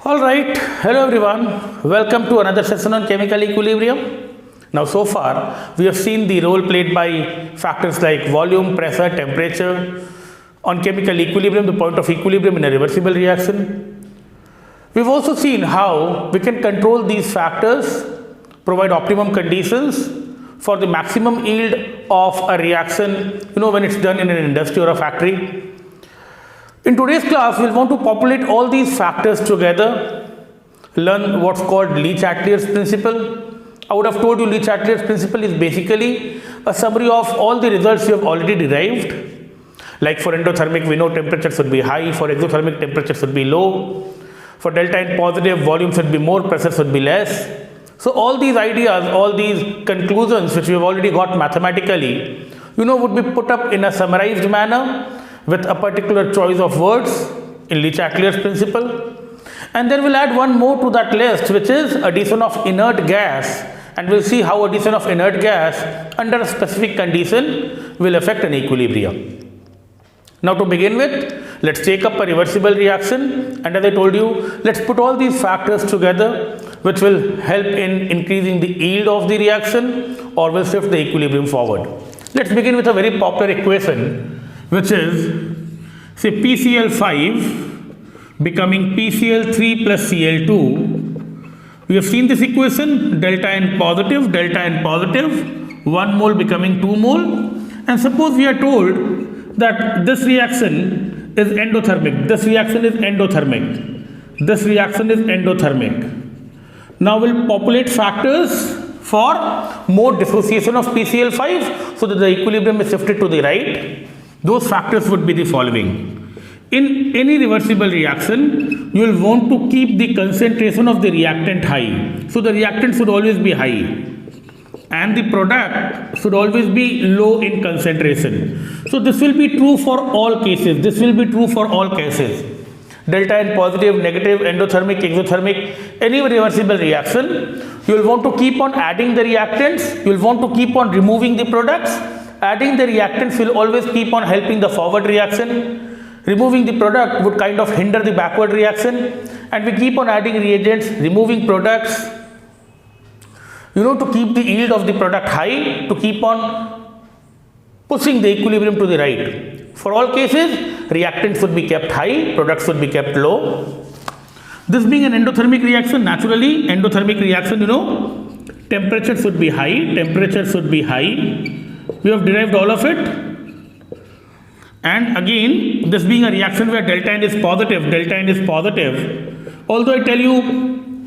All right, hello everyone. Welcome to another session on chemical equilibrium. Now, so far we have seen the role played by factors like volume, pressure, temperature on chemical equilibrium, the point of equilibrium in a reversible reaction. We've also seen how we can control these factors, provide optimum conditions for the maximum yield of a reaction, when it's done in an industry or a factory. In today's class, we'll want to populate all these factors together, learn what's called Le-Chatelier's principle. I would have told you Le-Chatelier's principle is basically a summary of all the results you have already derived. Like for endothermic, we know temperature should be high, for exothermic temperature should be low, for delta N positive, volume should be more, pressure should be less. So all these ideas, all these conclusions which we have already got mathematically, would be put up in a summarized manner with a particular choice of words in Le-Chatelier's principle. And then we'll add one more to that list, which is addition of inert gas, and we'll see how addition of inert gas under a specific condition will affect an equilibrium. Now to begin with, let's take up a reversible reaction, and as I told you, let's put all these factors together which will help in increasing the yield of the reaction or will shift the equilibrium forward. Let's begin with a very popular equation, which is, say, PCl5 becoming PCl3 plus Cl2. We have seen this equation, delta N positive, 1 mole becoming 2 mole. And suppose we are told that this reaction is endothermic, this reaction is endothermic, this reaction is endothermic. Now we'll populate factors for more dissociation of PCl5 so that the equilibrium is shifted to the right. Those factors would be the following. In any reversible reaction, you will want to keep the concentration of the reactant high. So the reactant should always be high and the product should always be low in concentration. So this will be true for all cases. This will be true for all cases. Delta N positive, negative, endothermic, exothermic, any reversible reaction, you will want to keep on adding the reactants, you will want to keep on removing the products. Adding the reactants will always keep on helping the forward reaction. Removing the product would kind of hinder the backward reaction. And we keep on adding reagents, removing products, to keep the yield of the product high, to keep on pushing the equilibrium to the right. For all cases, reactants should be kept high, products should be kept low. This being an endothermic reaction, naturally, endothermic reaction, temperature should be high, temperature should be high. We have derived all of it. And again, this being a reaction where delta N is positive, although I tell you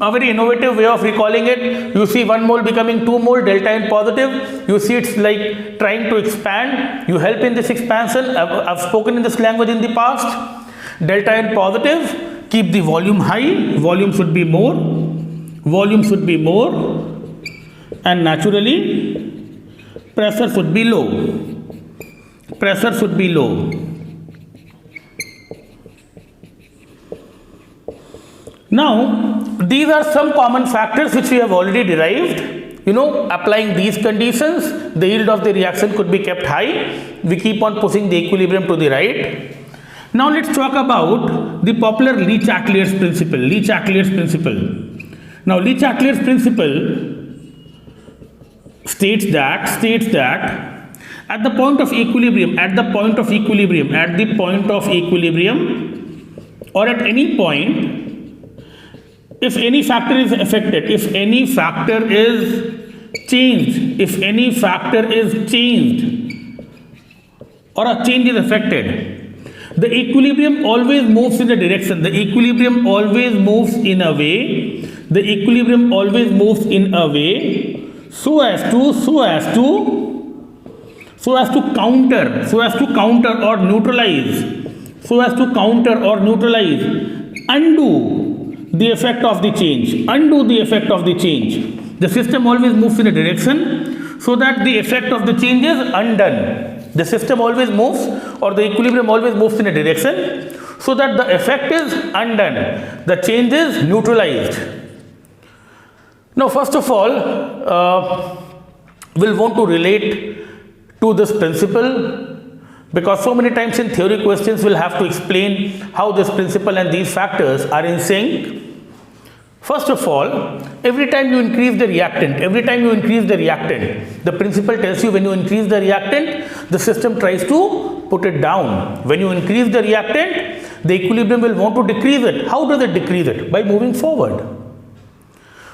a very innovative way of recalling it, you see 1 mole becoming 2 mole, delta N positive, you see it's like trying to expand, you help in this expansion. I've spoken in this language in the past. Delta N positive, keep the volume high, volume should be more, and naturally pressure should be low. Now, these are some common factors which we have already derived. Applying these conditions, the yield of the reaction could be kept high. We keep on pushing the equilibrium to the right. Now, let's talk about the popular Le-Chatelier's principle. Now, Le-Chatelier's principle states that at the point of equilibrium or at any point, if any factor is affected, if any factor is changed or a change is affected, the equilibrium always moves in a direction, so as to counter or neutralize, undo the effect of the change. The system always moves in a direction so that the effect of the change is undone. The system always moves, or the equilibrium always moves in a direction so that the effect is undone, the change is neutralized. Now, first of all, we'll want to relate to this principle Because so many times in theory questions we'll have to explain how this principle and these factors are in sync. First of all, every time you increase the reactant, the principle tells you when you increase the reactant, the system tries to put it down. When you increase the reactant, the equilibrium will want to decrease it. How does it decrease it? By moving forward.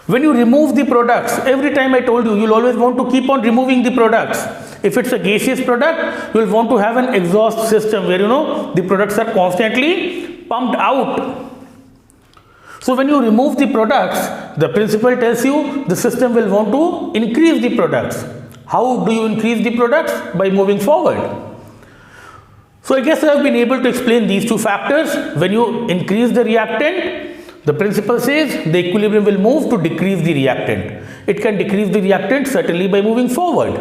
When you remove the products, every time I told you, you'll always want to keep on removing the products. If it's a gaseous product, you'll want to have an exhaust system where the products are constantly pumped out. So when you remove the products, the principle tells you the system will want to increase the products. How do you increase the products? By moving forward. So I guess I have been able to explain these two factors. When you increase the reactant, the principle says the equilibrium will move to decrease the reactant. It can decrease the reactant certainly by moving forward.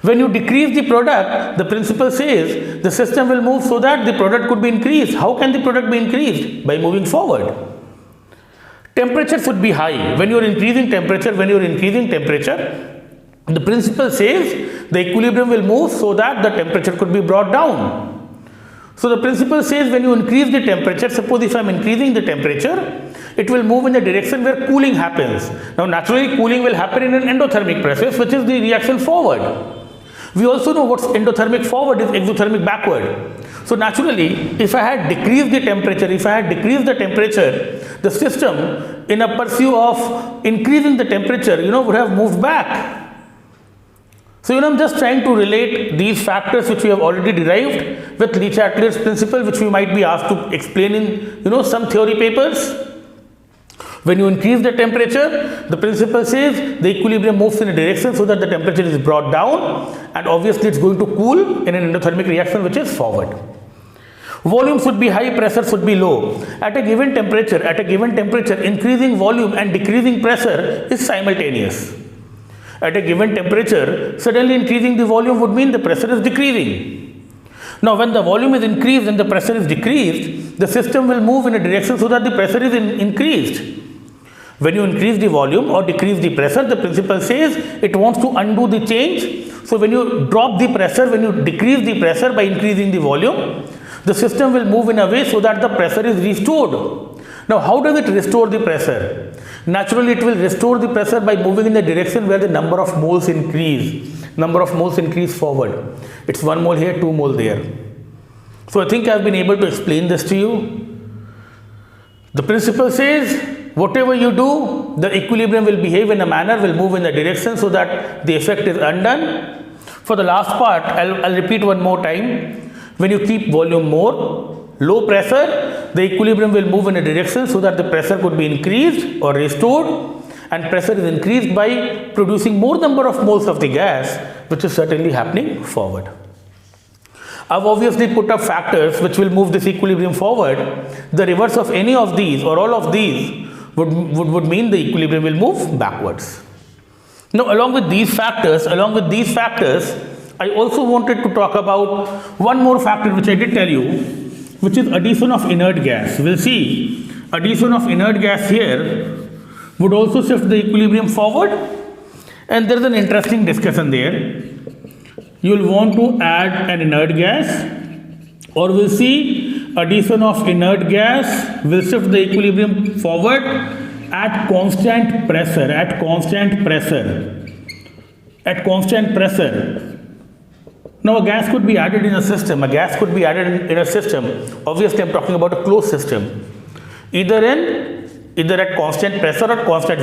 When you decrease the product, the principle says the system will move so that the product could be increased. How can the product be increased? By moving forward. Temperature should be high. When you are increasing temperature, the principle says the equilibrium will move so that the temperature could be brought down. So the principle says when you increase the temperature, suppose if I am increasing the temperature, it will move in the direction where cooling happens. Now naturally cooling will happen in an endothermic process, which is the reaction forward. We also know what's endothermic forward is exothermic backward. So naturally, if I had decreased the temperature, the system in a pursuit of increasing the temperature, would have moved back. So, I'm just trying to relate these factors which we have already derived with Le Chatelier's principle, which we might be asked to explain in, some theory papers. When you increase the temperature, the principle says the equilibrium moves in a direction so that the temperature is brought down, and obviously it's going to cool in an endothermic reaction which is forward. Volume should be high, pressure should be low. At a given temperature, increasing volume and decreasing pressure is simultaneous. At a given temperature, suddenly increasing the volume would mean the pressure is decreasing. Now, when the volume is increased and the pressure is decreased, the system will move in a direction so that the pressure is increased. When you increase the volume or decrease the pressure, the principle says it wants to undo the change. So, when you drop the pressure, when you decrease the pressure by increasing the volume, the system will move in a way so that the pressure is restored. Now, how does it restore the pressure? Naturally, it will restore the pressure by moving in the direction where the number of moles increase. Forward. It's 1 mole here, 2 mole there. So, I think I have been able to explain this to you. The principle says whatever you do, the equilibrium will behave in a manner, will move in a direction so that the effect is undone. For the last part, I'll repeat one more time. When you keep volume more, low pressure, the equilibrium will move in a direction so that the pressure could be increased or restored, and pressure is increased by producing more number of moles of the gas, which is certainly happening forward. I've obviously put up factors which will move this equilibrium forward. The reverse of any of these or all of these would mean the equilibrium will move backwards. Now, along with these factors, I also wanted to talk about one more factor which I did tell you, which is addition of inert gas. We'll see addition of inert gas here would also shift the equilibrium forward, and there is an interesting discussion there. You will want to add an inert gas, or we'll see addition of inert gas will shift the equilibrium forward at constant pressure. Now, a gas could be added in a system. Obviously, I'm talking about a closed system. Either at constant pressure or constant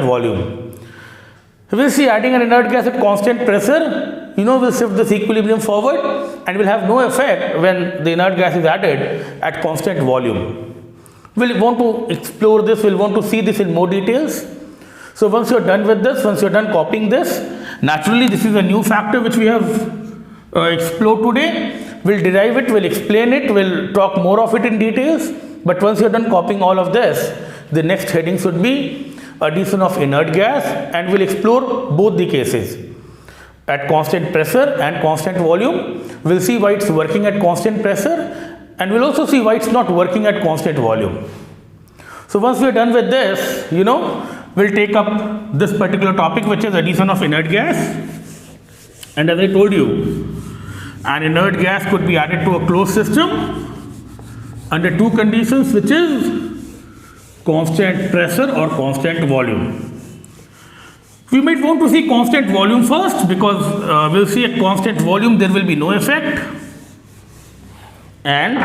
volume. We'll see adding an inert gas at constant pressure, will shift this equilibrium forward and will have no effect when the inert gas is added at constant volume. We'll want to explore this. We'll want to see this in more details. So once you're done with this, once you're done copying this, naturally this is a new factor which we have explored today. We'll derive it, we'll explain it, we'll talk more of it in details. But once you're done copying all of this, the next heading should be addition of inert gas, and we'll explore both the cases at constant pressure and constant volume. We'll see why it's working at constant pressure, and we'll also see why it's not working at constant volume. So once we're done with this, we'll take up this particular topic, which is addition of inert gas. And as I told you, an inert gas could be added to a closed system under two conditions, which is constant pressure or constant volume. We might want to see constant volume first, because we'll see at constant volume there will be no effect, and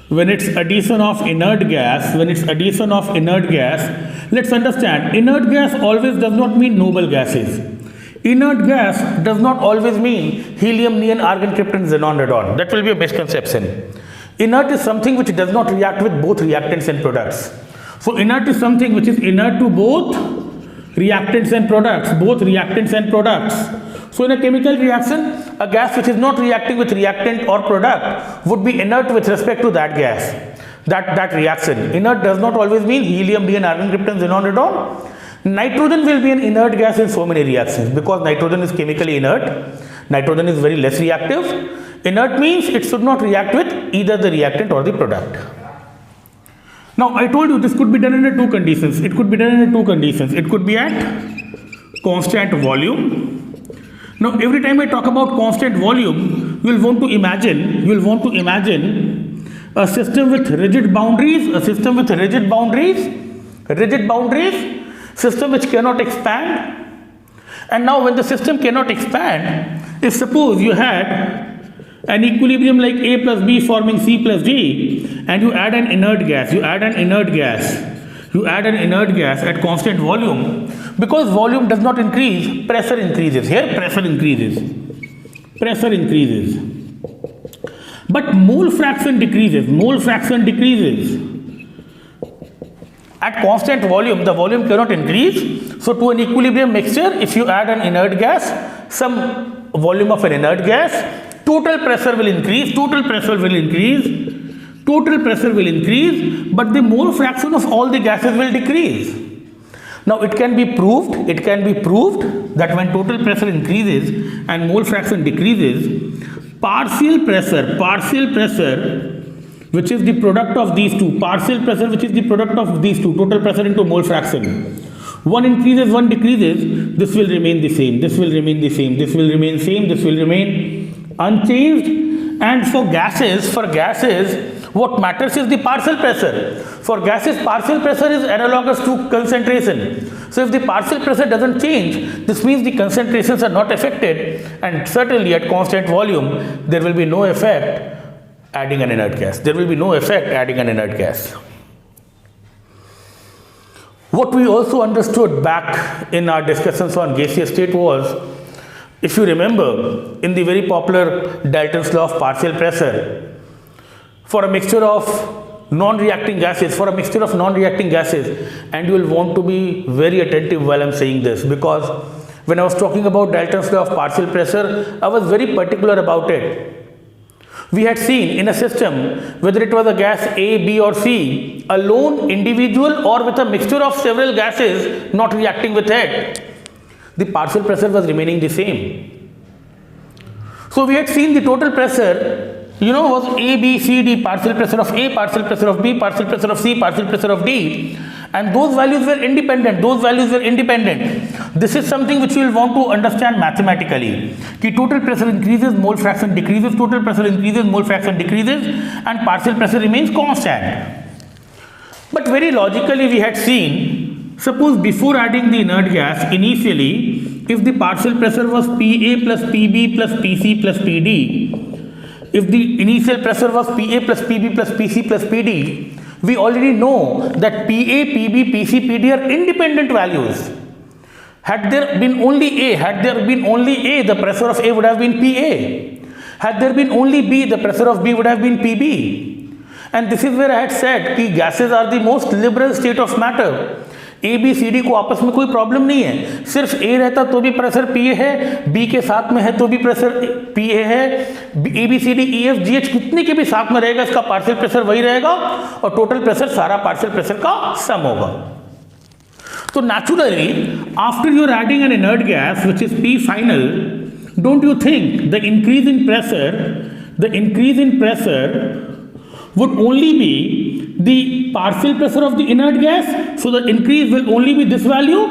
when it's addition of inert gas, let's understand, inert gas always does not mean noble gases. Inert gas does not always mean helium, neon, argon, krypton, xenon, radon. That will be a misconception. Inert is something which does not react with both reactants and products. So inert is something which is inert to both reactants and products, So in a chemical reaction, a gas which is not reacting with reactant or product would be inert with respect to that gas, that reaction. Inert does not always mean helium, neon, argon, krypton, xenon, radon. Nitrogen will be an inert gas in so many reactions, because nitrogen is chemically inert. Nitrogen is very less reactive. Inert means it should not react with either the reactant or the product. Now I told you this could be done under two conditions. It could be at constant volume. Now every time I talk about constant volume, you will want to imagine a system with rigid boundaries, system which cannot expand. And now when the system cannot expand, if suppose you had an equilibrium like A plus B forming C plus D, and you add an inert gas at constant volume, because volume does not increase, pressure increases. But mole fraction decreases. At constant volume, the volume cannot increase. So to an equilibrium mixture, if you add an inert gas, some volume of an inert gas, total pressure will increase, but the mole fraction of all the gases will decrease. Now it can be proved that when total pressure increases and mole fraction decreases, partial pressure which is the product of these two, total pressure into mole fraction, one increases, one decreases, this will remain the same, this will remain unchanged. And for gases, what matters is the partial pressure. For gases, partial pressure is analogous to concentration. So if the partial pressure doesn't change, this means the concentrations are not affected, and certainly at constant volume there will be no effect adding an inert gas. What we also understood back in our discussions on gaseous state was, if you remember, in the very popular Dalton's law of partial pressure, for a mixture of non-reacting gases, and you will want to be very attentive while I am saying this, because when I was talking about Dalton's law of partial pressure, I was very particular about it. We had seen in a system, whether it was a gas A, B or C, a lone individual or with a mixture of several gases not reacting with it, the partial pressure was remaining the same. So we had seen the total pressure, was A, B, C, D, partial pressure of A, partial pressure of B, partial pressure of C, partial pressure of D, and those values were independent. This is something which you will want to understand mathematically. The total pressure increases, mole fraction decreases, and partial pressure remains constant. But very logically we had seen, suppose before adding the inert gas, initially, if the partial pressure was PA plus PB plus PC plus PD, if the initial pressure was PA plus PB plus PC plus PD, we already know that PA, PB, PC, PD are independent values. Had there been only A, the pressure of A would have been PA. Had there been only B, the pressure of B would have been PB. And this is where I had said that gases are the most liberal state of matter. A, B, C, D को आपस में कोई problem नहीं है, सिर्फ A रहता तो भी प्रेशर PA है, B के साथ में है तो भी प्रेशर PA है, A, B, C, D, E, F, G, H कितने के भी साथ में रहेगा, इसका पार्शियल प्रेशर वही रहेगा और टोटल प्रेशर सारा पार्शियल प्रेशर का सम होगा. So naturally, after you are adding an inert gas which is P final, don't you think the increase in pressure would only be the partial pressure of the inert gas? So the increase will only be this value.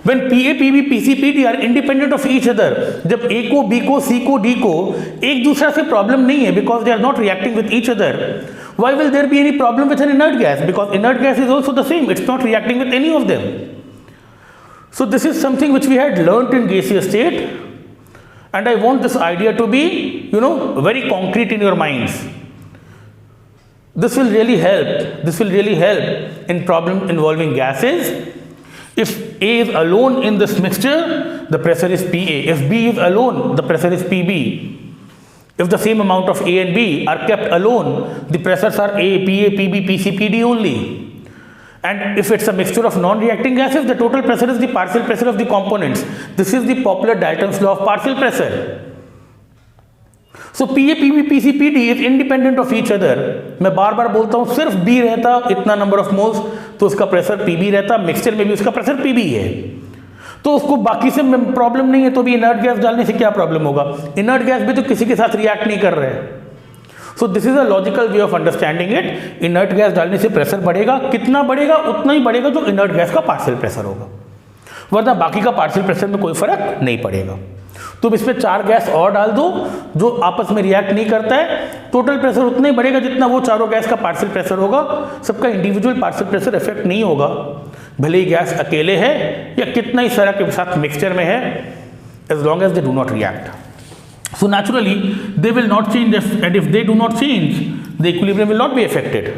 When PA, PB, PC, PD are independent of each other, जब A को, B को, C को, D को एक दूसरे से problem नहीं है, because they are not reacting with each other, Why will there be any problem with an inert gas? Because inert gas is also the same. It's not reacting with any of them. So this is something which we had learnt in gaseous state, and I want this idea to be, very concrete in your minds. This will really help. This will really help in problem involving gases. If A is alone in this mixture, the pressure is PA. If B is alone, the pressure is PB. If the same amount of A and B are kept alone, the pressures are A, PA, PB, PC, PD only. And if it's a mixture of non-reacting gases, the total pressure is the partial pressure of the components. This is the popular Dalton's law of partial pressure. So PA, PB, PC, PD is independent of each other. मैं बार बार बोलता हूँ, सिर्फ B रहता इतना number of moles तो उसका pressure PB रहता, mixture में भी उसका प्रेशर PB है, तो उसको बाकी से प्रॉब्लम नहीं है, तो भी इनर्ट गैस डालने से क्या प्रॉब्लम होगा? इनर्ट गैस भी तो किसी के साथ रिएक्ट नहीं कर रहे हैं. So this is a logical way of understanding it. Inert gas डालने से प्रेशर बढ़ेगा, कितना बढ़ेगा? उतना ही बढ़ेगा जो इनर्ट गैस का पार्शियल प्रेशर होगा, वरना बाकी का पार्शियल प्रेशर में कोई फर्क नहीं पड़ेगा. तुम इसमें 4 गैस और डाल दो जो आपस में रिएक्ट नहीं करता है, टोटल प्रेशर उतना ही बढ़ेगा जितना वो चारों गैस का पार्शियल प्रेशर होगा. सबका इंडिविजुअल पार्शियल प्रेशर इफेक्ट नहीं होगा, भले ही गैस अकेले है या कितना ही सारा के साथ मिक्सचर में है, as long as they do not react. So naturally they will not change, and if they do not change the equilibrium will not be affected.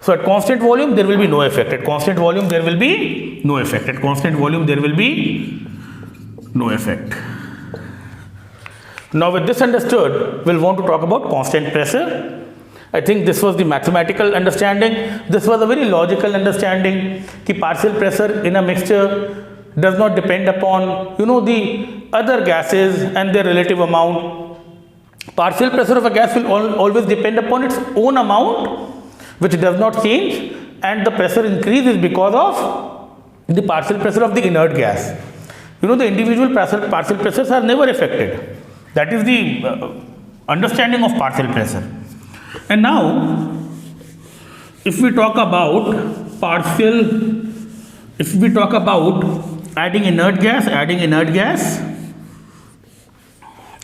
So at constant volume there will be no effect. At constant volume there will be no effect. At constant volume there will be no effect. Now with this understood, we'll want to talk about constant pressure. I think this was the mathematical understanding. This was a very logical understanding कि partial pressure in a mixture does not depend upon the other gases and their relative amount. Partial pressure of a gas will always depend upon its own amount, which does not change, and the pressure increases because of the partial pressure of the inert gas. The individual partial pressures are never affected. That is the understanding of partial pressure. And now if we talk about adding inert gas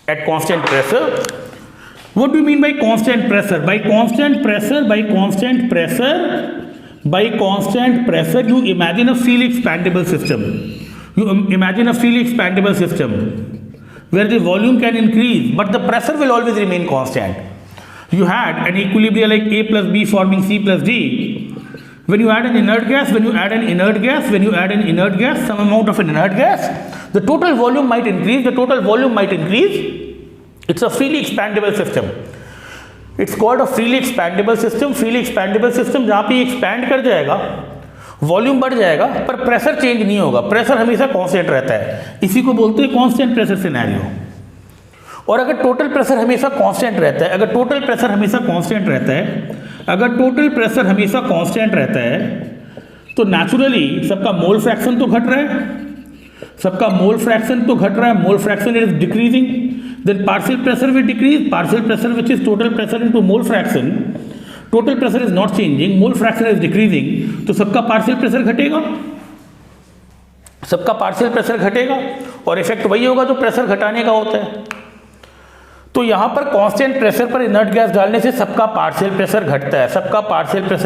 at constant pressure. What do you mean by constant pressure? By constant pressure, you imagine a freely expandable system. Where the volume can increase, but the pressure will always remain constant. You had an equilibrium like A plus B forming C plus D. When you add an inert gas, some amount of an inert gas, the total volume might increase. It's a freely expandable system. It's called a freely expandable system. जहाँ पे expand कर जाएगा, volume बढ़ जाएगा, पर pressure change नहीं होगा, pressure हमेशा कांस्टेंट रहता है. इसी को बोलते हैं कांस्टेंट प्रेशर सिनेरियो. और अगर टोटल प्रेशर हमेशा कांस्टेंट रहता है, अगर टोटल प्रेशर हमेशा कांस्टेंट रहता है, तो नेचुरली सबका मोल फ्रैक्शन तो घट रहा है, mole fraction is decreasing, then partial pressure will decrease, partial pressure which is total pressure into mole fraction. Total pressure is not changing, mole fraction is decreasing, तो सबका पार्शियल प्रेशर घटेगा, और effect वही होगा जो प्रेशर घटाने का होता है. तो यहाँ पर कांस्टेंट प्रेशर पर इनर्ट गैस डालने से सबका पार्शियल प्रेशर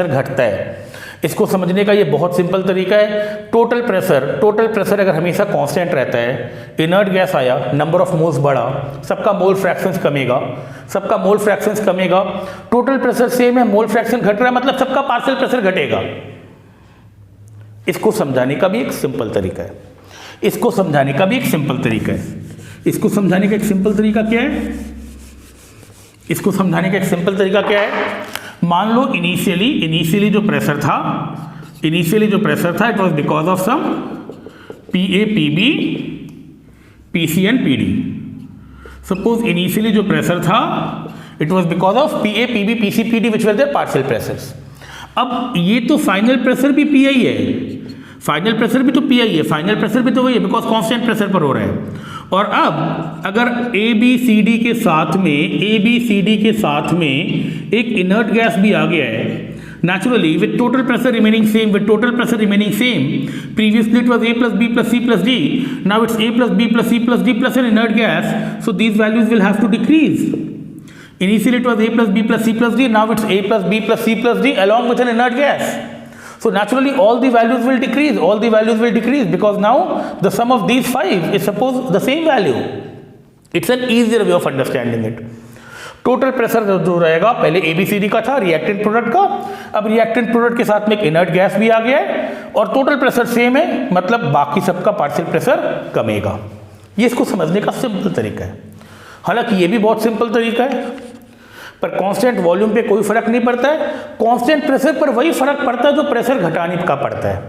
घटता है. इसको समझने का ये बहुत सिंपल तरीका है. टोटल प्रेशर अगर हमेशा कांस्टेंट रहता है, इनर्ट गैस आया, नंबर ऑफ मोल्स बढ़ा, सबका मोल फ्रैक्शंस कमेगा, टोटल प्रेशर सेम है, मोल फ्रैक्शन घट रहा है, मतलब सबका पार्शियल प्रेशर घटेगा. इसको समझाने का भी एक सिंपल तरीका है. इसको समझाने का एक सिंपल तरीका क्या है? मान लो इनिशियली जो प्रेशर था, it was because of some PA, PB, PC and PD. Suppose initially जो प्रेशर था, it was because of PA, PB, PC, PD which were their partial pressures. अब ये तो फाइनल प्रेशर भी PI है, final pressure भी तो वही है, बिकॉज कांस्टेंट प्रेशर पर हो रहा है. और अब अगर ABCD के साथ में एक इनर्ट गैस भी आ गया है, naturally with total pressure remaining same, previously it was A plus B plus C plus D, now it's A plus B plus C plus D plus an inert gas, so these values will have to decrease. Initially it was A plus B plus C plus D, now it's A plus B plus C plus D along with an inert gas. So naturally all the values will decrease, because now the sum of these 5 is suppose the same value. It's an easier way of understanding it. Total pressure जो रहेगा पहले ABCD का था reactant product का, अब reactant product के साथ में एक इनर्ट गैस भी आ गया है और टोटल प्रेशर सेम है, मतलब बाकी सबका पार्शियल प्रेशर कमेगा। ये इसको समझने का सिंपल तरीका है। हालांकि ये भी बहुत सिंपल तरीका है, पर कांस्टेंट वॉल्यूम पे कोई फर्क नहीं पड़ता है, कांस्टेंट प्रेशर पर वही फर्क पड़ता है जो प्रेशर घटाने का पड़ता है।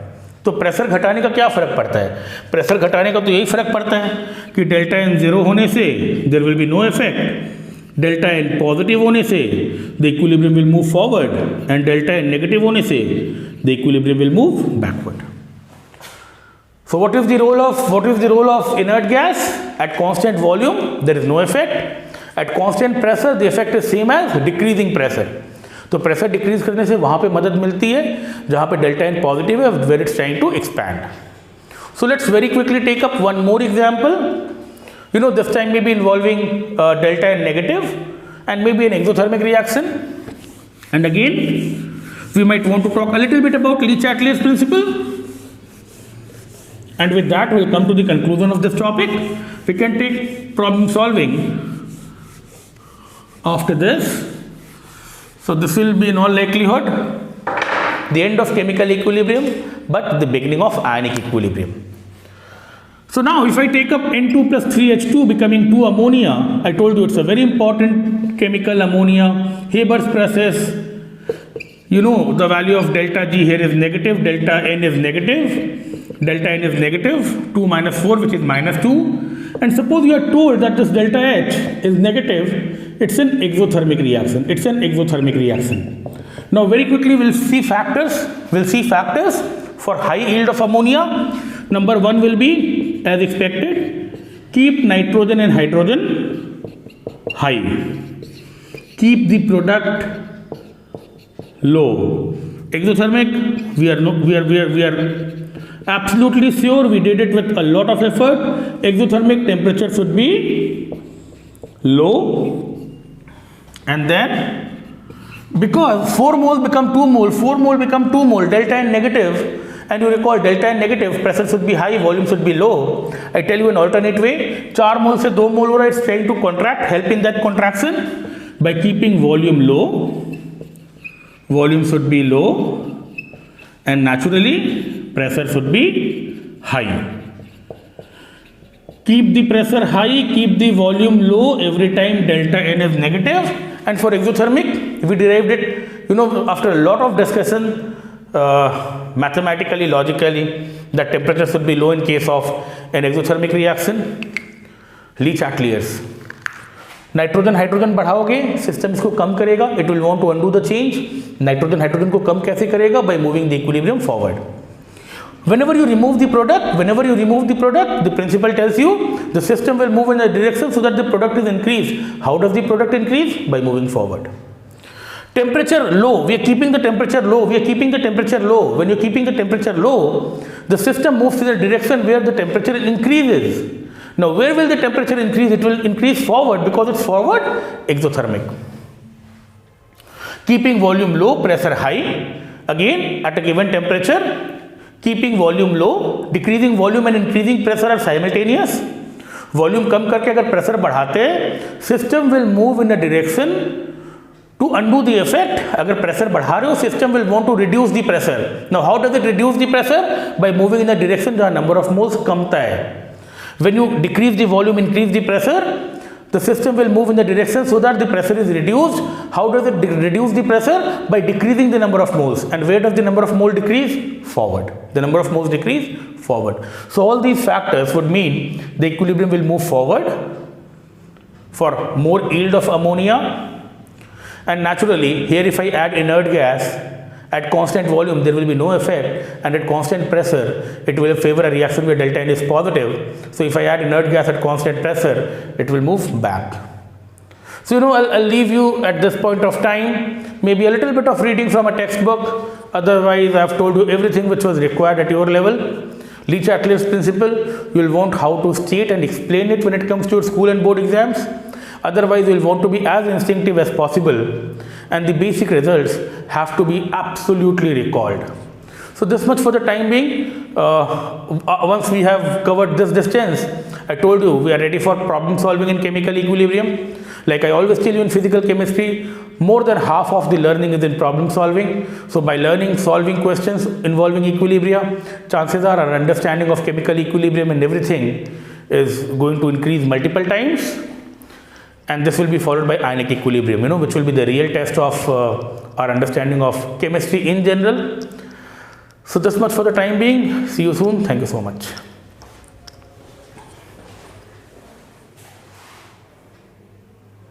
तो प्रेशर घटाने का क्या फर्क पड़ता है? प्रेशर घटाने का तो यही फर्क पड़ता है कि डेल्टा एन जीरो होने से there will be no effect, delta n positive होने से the equilibrium will move forward and delta n negative होने से the equilibrium will move backward. So what is the role of inert gas? At constant volume there is no effect. At constant pressure the effect is same as decreasing pressure. तो pressure decrease करने से वहाँ पे मदद मिलती है जहाँ पे डेल्टा एन पॉजिटिव है, where it's trying to expand. So let's very quickly take up one more example. You know, this time maybe involving delta N negative and maybe an exothermic reaction. And again, we might want to talk a little bit about Le Chatelier's principle. And with that, we'll come to the conclusion of this topic. We can take problem solving after this. So this will be in all likelihood the end of chemical equilibrium, but the beginning of ionic equilibrium. So now if I take up N2 plus 3H2 becoming 2 ammonia, I told you it's a very important chemical ammonia, Haber's process. You know the value of delta G here is negative, delta N is negative, delta N is negative, 2 minus 4 which is minus 2. And suppose you are told that this delta H is negative, it's an exothermic reaction, it's an exothermic reaction. Now very quickly we'll see factors for high yield of ammonia. Number 1 will be, as expected, keep nitrogen and hydrogen high, keep the product low. Exothermic, we are absolutely sure, we did it with a lot of effort. Exothermic temperature should be low, and then because 4 mole become 2 mole, 4 mole become 2 mole, delta N negative, and you recall delta N negative, pressure should be high, volume should be low. I tell you an alternate way, 4 mole से 2 mole हो रहा है, it's trying to contract, help in that contraction by keeping volume low. Volume should be low and naturally pressure should be high. Keep the pressure high, keep the volume low every time delta N is negative. And for exothermic, we derived it, you know, after a lot of discussion, mathematically, logically, that temperature should be low in case of an exothermic reaction. Le Chatelier's. Nitrogen hydrogen बढ़ाओगे system इसको कम करेगा, it will want to undo the change. Nitrogen hydrogen को कम कैसे करेगा? By moving the equilibrium forward. Whenever you remove the product, the principle tells you the system will move in a direction so that the product is increased. How does the product increase? By moving forward. Temperature low, we are keeping the temperature low, When you're keeping the temperature low, the system moves in a direction where the temperature increases. Now, where will the temperature increase? It will increase forward because it's forward exothermic. Keeping volume low, pressure high. Again, at a given temperature, keeping volume low, decreasing volume and increasing pressure are simultaneous. Volume कम करके अगर pressure बढ़ाते हैं, system will move in a direction to undo the effect. अगर pressure बढ़ा रहे हो, system will want to reduce the pressure. Now, how does it reduce the pressure? By moving in a direction जहाँ number of moles कमता है. When you decrease the volume, increase the pressure, the system will move in the direction so that the pressure is reduced. How does it reduce the pressure? By decreasing the number of moles. And where does the number of mole decrease? Forward. The number of moles decrease forward. So all these factors would mean the equilibrium will move forward for more yield of ammonia. And naturally, here if I add inert gas, at constant volume there will be no effect, and at constant pressure it will favor a reaction where delta N is positive. So if I add inert gas at constant pressure, it will move back. So you know, I'll leave you at this point of time, maybe a little bit of reading from a textbook. Otherwise, I have told you everything which was required at your level. Le Chatelier's principle, you will want how to state and explain it when it comes to your school and board exams. Otherwise, we'll want to be as instinctive as possible, and the basic results have to be absolutely recalled. So this much for the time being. Once we have covered this distance, I told you we are ready for problem solving in chemical equilibrium. Like I always tell you in physical chemistry, more than half of the learning is in problem solving. So by learning solving questions involving equilibria, chances are our understanding of chemical equilibrium and everything is going to increase multiple times. And this will be followed by ionic equilibrium, which will be the real test of our understanding of chemistry in general. So this much for the time being. See you soon. Thank you so much.